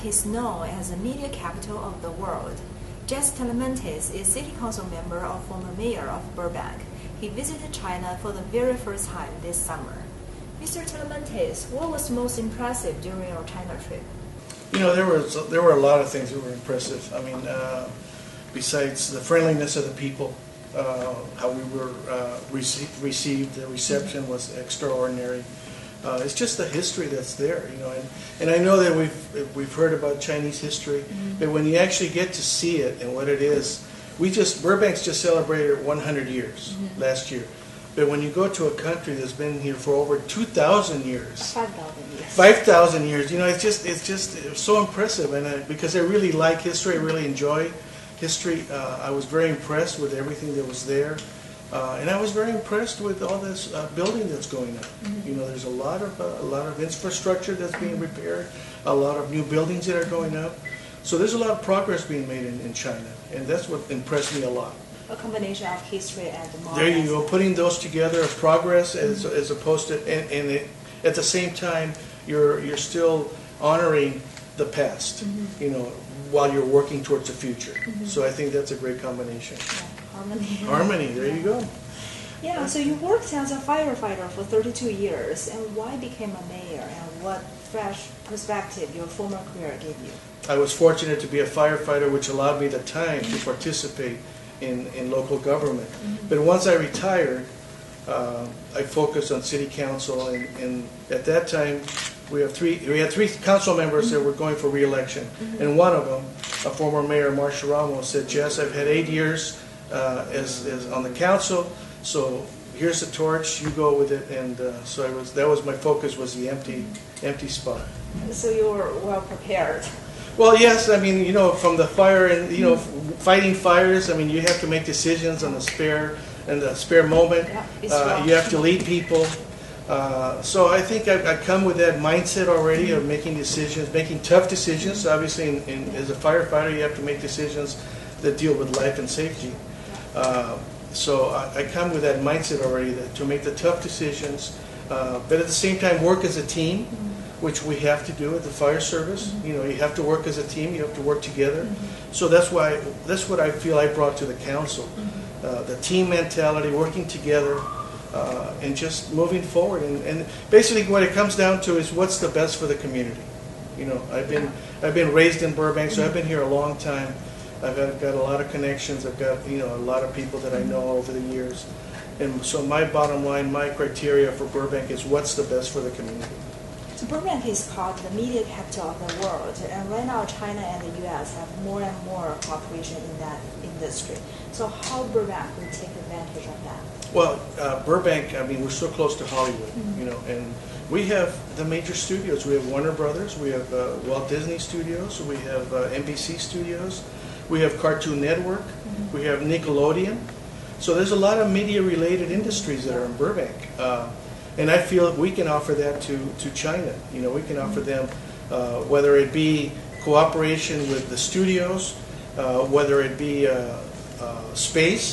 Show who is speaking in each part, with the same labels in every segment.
Speaker 1: Burbank is known as the media capital of the world. Jess Talamentes is city council member of former mayor of Burbank. He visited China for the very first time this summer. Mr. Talamentes, what was most impressive during your China trip?
Speaker 2: You know, there were a lot of things that were impressive. I mean, besides the friendliness of the people, how we were received, the reception was extraordinary. It's just the history that's there, you know, and I know that we've heard about Chinese history, but when you actually get to see it and what it is, Burbank's just celebrated 100 years last year. But when you go to a country that's been here for over 2,000 years, 5,000 years, you know, it's just so impressive, and because I really like history, I really enjoy history. I was very impressed with everything that was there, and I was very impressed with all this building that's going up. You know, there's a lot of infrastructure that's being repaired, a lot of new buildings that are going up. So there's a lot of progress being made in China, and that's what impressed me a lot.
Speaker 1: A combination of history and modern.
Speaker 2: There you go, putting those together as progress as opposed to, and at the same time, you're still honoring the past, you know, while you're working towards the future. So I think that's a great combination.
Speaker 1: Yeah, harmony.
Speaker 2: Harmony, there you go.
Speaker 1: Yeah, so you worked as a firefighter for 32 years, and why became a mayor, and what fresh perspective your former career gave you?
Speaker 2: I was fortunate to be a firefighter, which allowed me the time to participate in local government. But once I retired, I focused on city council, and at that time we had three council members that were going for re-election, and one of them, a former mayor, Marcia Ramos, said, "Jess, I've had 8 years as on the council, so here's the torch, you go with it." And so that was my focus, was the empty spot. So
Speaker 1: you were well prepared.
Speaker 2: Well, yes. I mean, you know, from the fire and, you know, fighting fires, I mean, you have to make decisions on the spare moment. Yeah, you have to lead people. So I think I come with that mindset already of making decisions, making tough decisions. Obviously, as a firefighter, you have to make decisions that deal with life and safety. So I come with that mindset already, to make the tough decisions, but at the same time work as a team, which we have to do at the fire service. You know, you have to work as a team. You have to work together. So that's what I feel I brought to the council: the team mentality, working together, and just moving forward. And basically, what it comes down to is what's the best for the community. You know, I've been raised in Burbank, so I've been here a long time. I've got a lot of connections. I've got, you know, a lot of people that I know over the years. And so my bottom line, my criteria for Burbank is what's the best for the community.
Speaker 1: So Burbank is called the media capital of the world, and right now China and the U.S. have more and more cooperation in that industry. So how Burbank will take advantage of that?
Speaker 2: Well, Burbank, I mean, we're so close to Hollywood, you know, and we have the major studios. We have Warner Brothers, we have Walt Disney Studios, we have NBC Studios, we have Cartoon Network, we have Nickelodeon. So there's a lot of media-related industries that are in Burbank. And I feel we can offer that to China. You know, we can offer them, whether it be cooperation with the studios, whether it be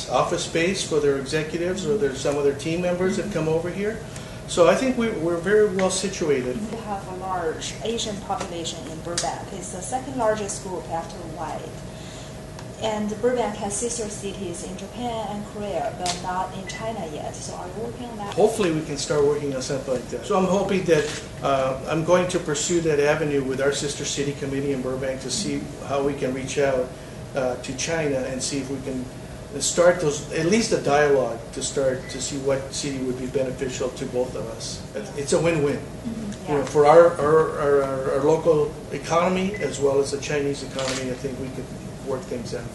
Speaker 2: office space for their executives or some of their team members that come over here. So I think we're very well situated.
Speaker 1: We have a large Asian population in Burbank. It's the second largest group after White. And Burbank has sister cities in Japan and Korea, but not in China yet. So are you working on that?
Speaker 2: Hopefully we can start working on something like that. So I'm hoping that I'm going to pursue that avenue with our sister city committee in Burbank to see how we can reach out to China and see if we can start at least a dialogue to see what city would be beneficial to both of us. It's a win-win. You know, for our local economy as well as the Chinese economy. I think we could work things out.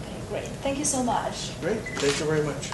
Speaker 1: Okay, great. Thank you so much.
Speaker 2: Great. Thank you very much.